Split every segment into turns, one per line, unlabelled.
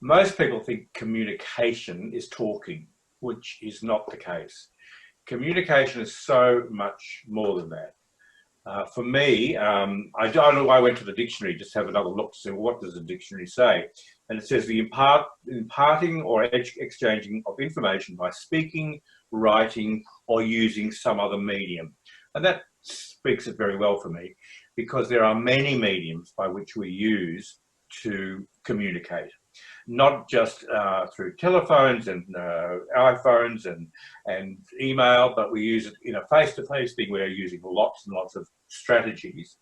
Most people think communication is talking, which is not the case. Communication is so much more than that. For me, I don't know. I went to the dictionary just to have another look to see, well, what does the dictionary say? And it says the imparting or exchanging of information by speaking, writing, or using some other medium. And that speaks it very well for me, because there are many mediums by which we use to communicate, not just through telephones and iPhones and email, but we use it in a face-to-face thing. We're using lots and lots of strategies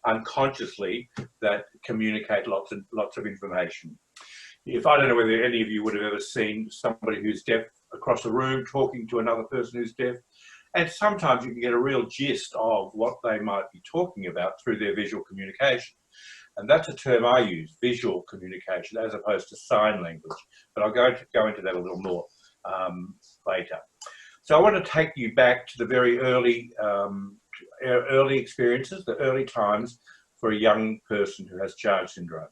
unconsciously that communicate lots of information. If I don't know whether any of you would have ever seen somebody who's deaf across a room talking to another person who's deaf, and sometimes you can get a real gist of what they might be talking about through their visual communication. And that's a term I use, visual communication, as opposed to sign language. But I'll go into that a little more later. So I want to take you back to the very early experiences, the early times for a young person who has Char syndrome.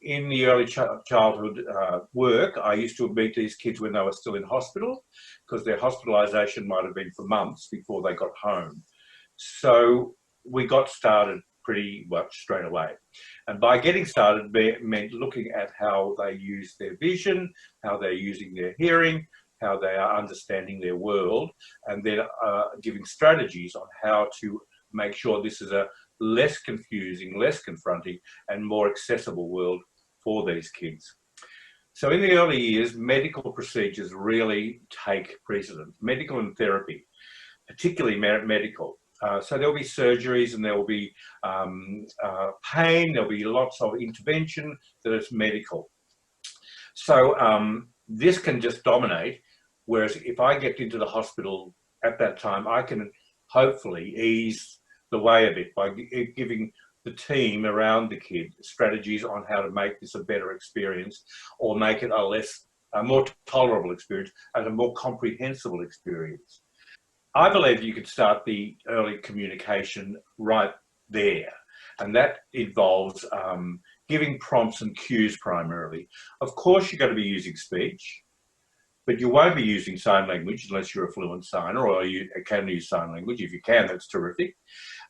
In the early childhood work, I used to meet these kids when they were still in hospital, because their hospitalisation might have been for months before they got home. So we got started pretty much straight away. And by getting started meant looking at how they use their vision, how they're using their hearing, how they are understanding their world, and then giving strategies on how to make sure this is a less confusing, less confronting, and more accessible world for these kids. So in the early years, medical procedures really take precedence, medical and therapy, particularly medical. So there'll be surgeries and there will be pain, there'll be lots of intervention that is medical. So this can just dominate, whereas if I get into the hospital at that time, I can hopefully ease the way a bit by giving the team around the kid strategies on how to make this a better experience, or make it a more tolerable experience and a more comprehensible experience. I believe you could start the early communication right there, and that involves giving prompts and cues primarily. Of course, you're going to be using speech, but you won't be using sign language unless you're a fluent signer, or you can use sign language. If you can, that's terrific.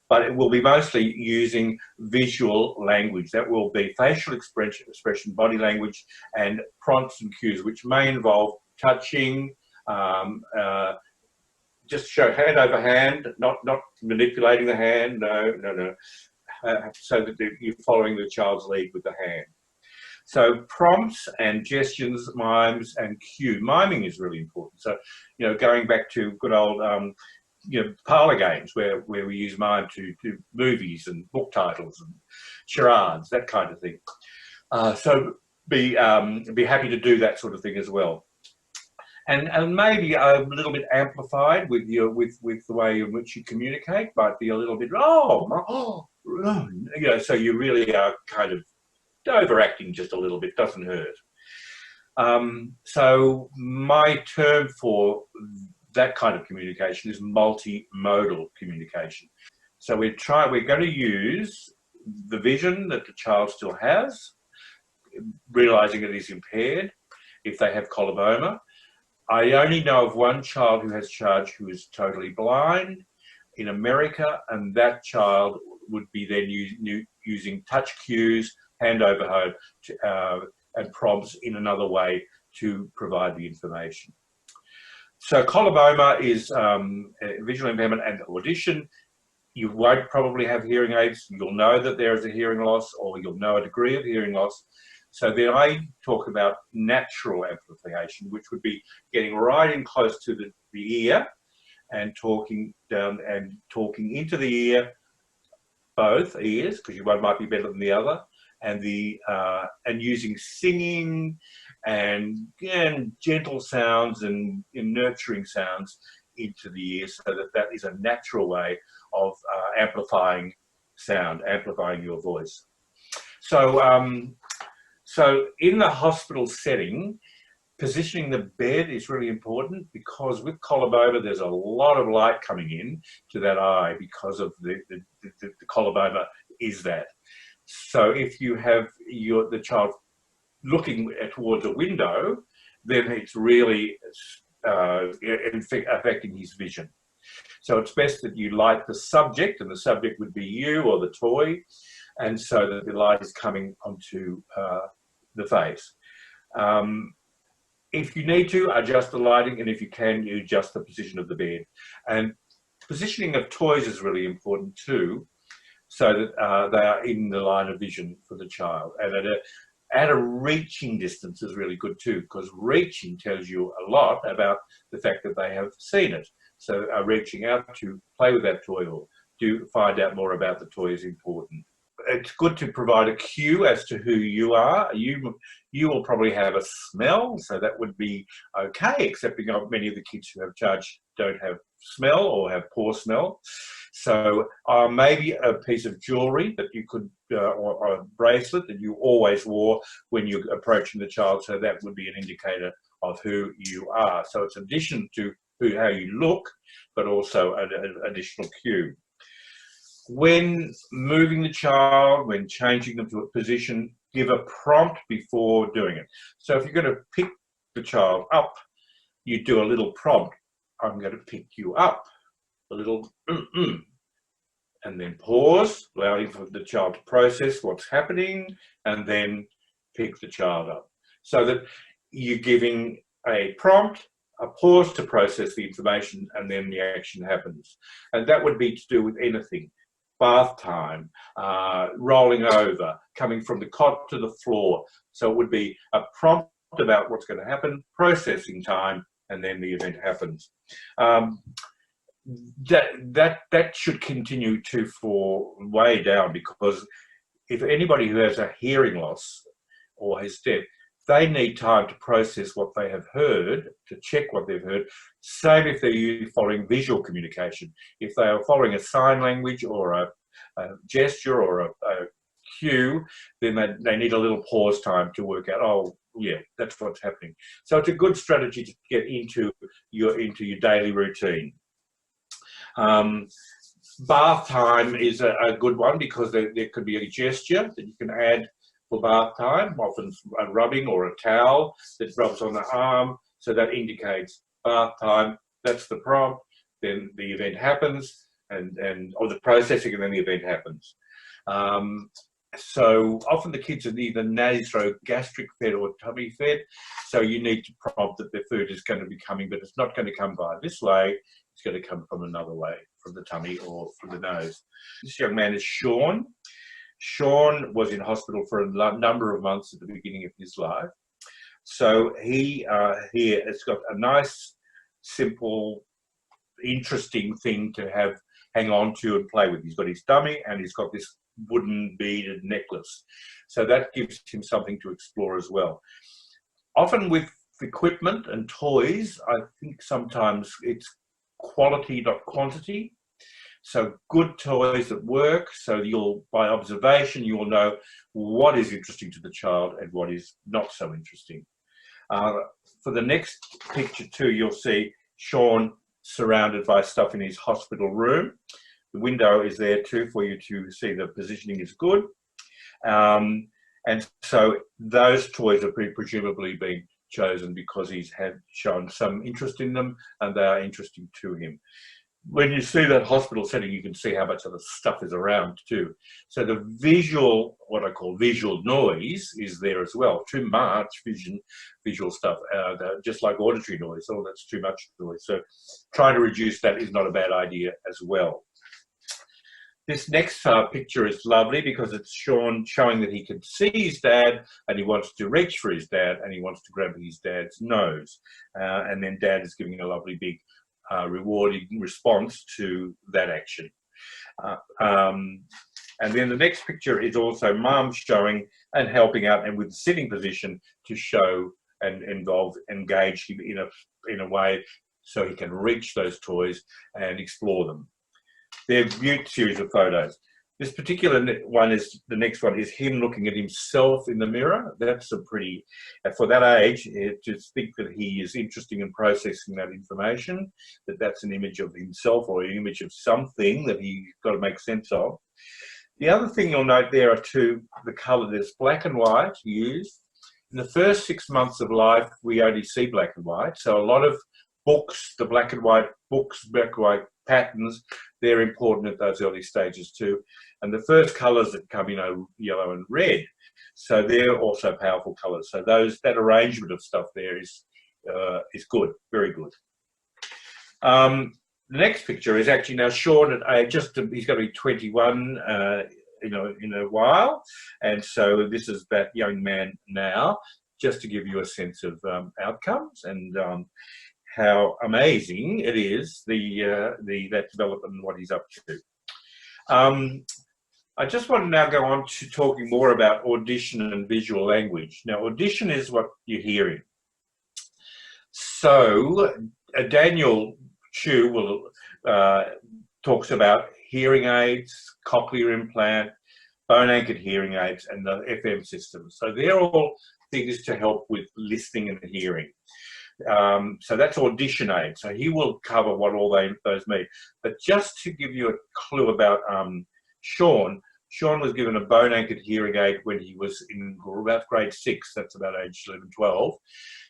But it will be mostly using visual language. That will be facial expression, body language, and prompts and cues, which may involve touching, just show hand over hand, not manipulating the hand, no. So that you're following the child's lead with the hand. So prompts and gestures, mimes and cue. Miming is really important. So, going back to good old, parlour games where we use mime to movies and book titles and charades, that kind of thing. So be happy to do that sort of thing as well. And maybe a little bit amplified with the way in which you communicate, might be a little bit, so you really are kind of overacting just a little bit, doesn't hurt. So my term for that kind of communication is multimodal communication. So we're going to use the vision that the child still has, realizing it is impaired if they have coloboma. I only know of one child who has Charge who is totally blind in America, and that child would be then using touch cues, hand over hand, and prompts in another way to provide the information. So coloboma is a visual impairment and audition. You won't probably have hearing aids. You'll know that there is a hearing loss, or you'll know a degree of hearing loss. So then I talk about natural amplification, which would be getting right in close to the ear and talking down and talking into the ear, both ears, because one might be better than the other, and using singing and gentle sounds and nurturing sounds into the ear, so that is a natural way of amplifying sound, amplifying your voice. So in the hospital setting, positioning the bed is really important, because with coloboma, there's a lot of light coming in to that eye because of the coloboma is that. So if you have the child looking towards a window, then it's really affecting his vision. So it's best that you light the subject, and the subject would be you or the toy, and so that the light is coming onto the face. If you need to, adjust the lighting, and if you can, you adjust the position of the bed. And positioning of toys is really important too, so that they are in the line of vision for the child. And at a reaching distance is really good too, because reaching tells you a lot about the fact that they have seen it. So reaching out to play with that toy or to find out more about the toy is important. It's good to provide a cue as to who you are. You will probably have a smell, so that would be okay, except many of the kids who have charge don't have smell or have poor smell. So maybe a piece of jewellery that you could, or a bracelet that you always wore when you're approaching the child, so that would be an indicator of who you are. So it's in addition to how you look, but also an additional cue. When moving the child, when changing them to a position, give a prompt before doing it. So if you're going to pick the child up, you do a little prompt. I'm going to pick you up. A little and then pause, allowing for the child to process what's happening, and then pick the child up. So that you're giving a prompt, a pause to process the information, and then the action happens. And that would be to do with anything. Bath time, rolling over, coming from the cot to the floor. So it would be a prompt about what's going to happen, processing time, and then the event happens. That should continue for way down, because if anybody who has a hearing loss or is deaf, they need time to process what they have heard, to check what they've heard. Same if they're following visual communication. If they are following a sign language or a gesture or a cue, then they need a little pause time to work out, oh yeah, that's what's happening. So it's a good strategy to get into your daily routine. Bath time is a good one, because there could be a gesture that you can add for bath time, often a rubbing or a towel that rubs on the arm, so that indicates bath time. That's the prompt, then the event happens, or the processing, and then the event happens. So often the kids are either nasogastric fed or tummy fed, so you need to prompt that their food is going to be coming, but it's not going to come by this way, it's going to come from another way, from the tummy or from the nose. This young man is Sean. Sean was in hospital for a number of months at the beginning of his life. So he here has got a nice, simple, interesting thing to hang on to and play with. He's got his dummy, and he's got this wooden beaded necklace. So that gives him something to explore as well. Often with equipment and toys, I think sometimes it's quality, not quantity. So good toys that work, so by observation, you will know what is interesting to the child and what is not so interesting. For the next picture too, you'll see Sean surrounded by stuff in his hospital room. The window is there too for you to see the positioning is good. And so those toys are presumably being chosen because he's had shown some interest in them and they are interesting to him. When you see that hospital setting, you can see how much of the stuff is around too. So the visual, what I call visual noise, is there as well. Too much visual stuff, just like auditory noise. Oh, that's too much noise. So trying to reduce that is not a bad idea as well. This next picture is lovely because it's Sean showing that he can see his dad and he wants to reach for his dad and he wants to grab his dad's nose. And then dad is giving a lovely big rewarding response to that action. And then the next picture is also mum showing and helping out and with the sitting position to show and engage him in a way so he can reach those toys and explore them. They're a beautiful series of photos. This particular one is, the next one is him looking at himself in the mirror. That's a pretty, for that age, to think that he is interested in processing that information, that's an image of himself or an image of something that he's got to make sense of. The other thing you'll note there are the colour, there's black and white used. in the first 6 months of life, we only see black and white. So a lot of books, the black and white books, black and white patterns, they're important at those early stages too. And the first colours that come, yellow and red. So they're also powerful colours. So that arrangement of stuff there is good, very good. The next picture is actually now Sean at age, he's going to be 21 in a while. And so this is that young man now, just to give you a sense of outcomes and how amazing it is, that development and what he's up to. I just want to now go on to talking more about audition and visual language. Now, audition is what you're hearing. So Daniel Chu talks about hearing aids, cochlear implant, bone-anchored hearing aids, and the FM system. So they're all things to help with listening and hearing. So that's audition aid. So he will cover what all those mean. But just to give you a clue about Sean was given a bone-anchored hearing aid when he was in about grade 6. That's about age 11, 12.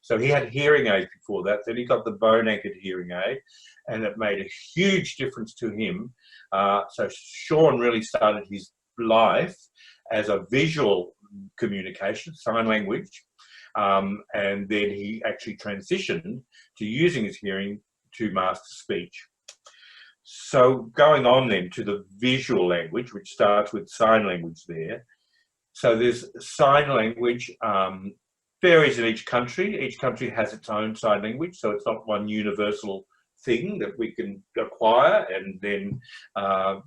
So he had hearing aids before that. Then he got the bone-anchored hearing aid, and it made a huge difference to him. So Sean really started his life as a visual communication, sign language, and then he actually transitioned to using his hearing to master speech. So going on then to the visual language, which starts with sign language there. So there's sign language, varies in each country. Each country has its own sign language, so it's not one universal thing that we can acquire and then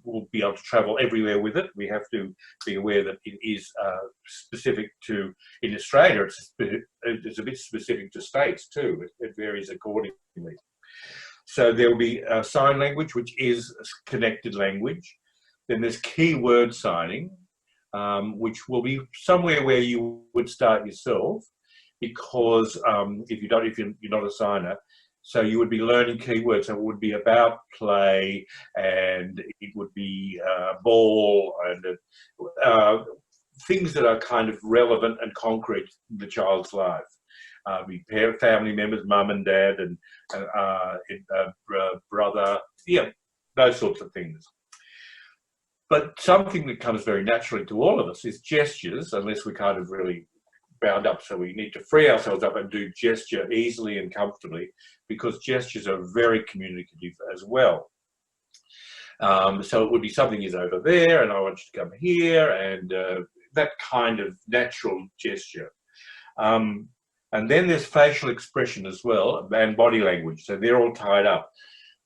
we'll be able to travel everywhere with it. We have to be aware that it is specific to, in Australia, it's a bit specific to states too. It varies accordingly. So there will be sign language, which is connected language. Then there's keyword signing, which will be somewhere where you would start yourself, because if you're not a signer, so you would be learning keywords. So it would be about play, and it would be ball, and things that are kind of relevant and concrete in the child's life. Family members, mum and dad, and brother, those sorts of things. But something that comes very naturally to all of us is gestures, unless we're kind of really bound up. So we need to free ourselves up and do gesture easily and comfortably, because gestures are very communicative as well. So it would be something is over there, and I want you to come here, and that kind of natural gesture. And then there's facial expression as well, and body language. So they're all tied up.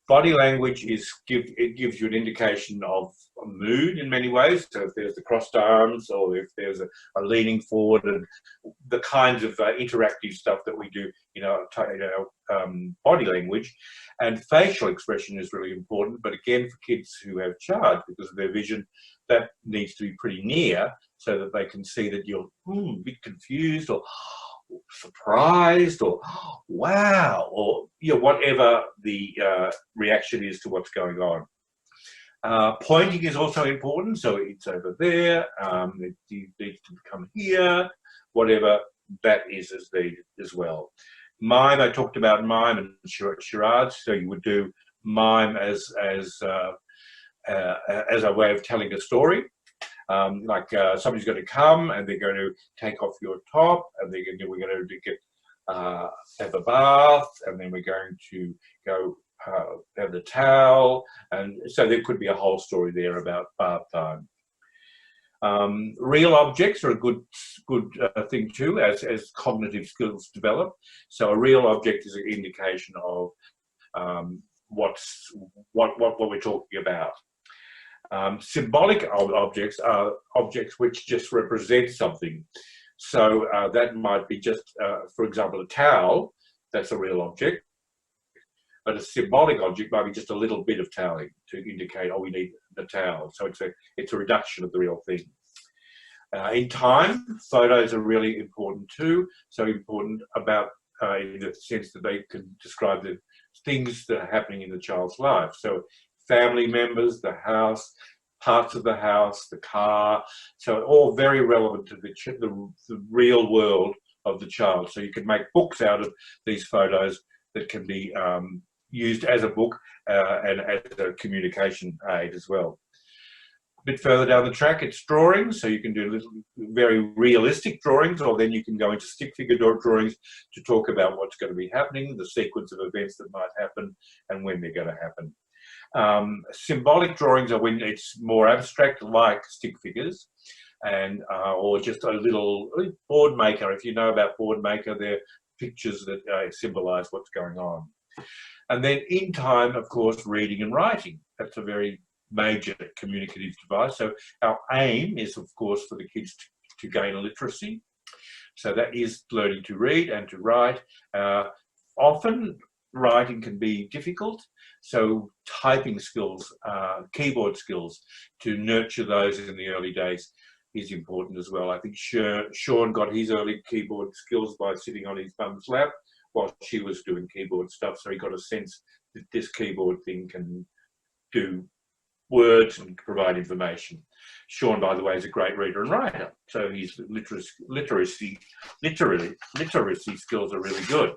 Body language gives you an indication of a mood in many ways. So if there's the crossed arms, or if there's a leaning forward, and the kinds of interactive stuff that we do, body language. And facial expression is really important. But again, for kids who have charge, because of their vision, that needs to be pretty near so that they can see that you're a bit confused, or surprised, or wow, or whatever the reaction is to what's going on. Pointing is also important, so it's over there, it needs to come here, whatever that is needed as well. Mime, I talked about mime and charades, so you would do mime as a way of telling a story. Somebody's going to come and they're going to take off your top, and we're going to have a bath, and then we're going to go have the towel, and so there could be a whole story there about bath time. Real objects are a good thing too, as cognitive skills develop. So a real object is an indication of what we're talking about. Symbolic objects are objects which just represent something. So that might be just, for example, a towel. That's a real object. But a symbolic object might be just a little bit of toweling to indicate, we need the towel. So it's a reduction of the real thing. In time, photos are really important too. So important about in the sense that they can describe the things that are happening in the child's life. So family members, the house, parts of the house, the car. So all very relevant to the real world of the child. So you can make books out of these photos that can be used as a book and as a communication aid as well. A bit further down the track, it's drawings. So you can do little, very realistic drawings, or then you can go into stick figure drawings to talk about what's going to be happening, the sequence of events that might happen, and when they're going to happen. Symbolic drawings are when it's more abstract, like stick figures, and or just a little board maker. If you know about board maker, they're pictures that symbolize what's going on. And then in time, of course, reading and writing. That's a very major communicative device. So our aim is, of course, for the kids to gain a literacy. So that is learning to read and to write. Often writing can be difficult, so typing skills, keyboard skills, to nurture those in the early days is important as well. I think Sean got his early keyboard skills by sitting on his mum's lap while she was doing keyboard stuff, so he got a sense that this keyboard thing can do words and provide information. Sean, by the way, is a great reader and writer, so his literacy skills are really good.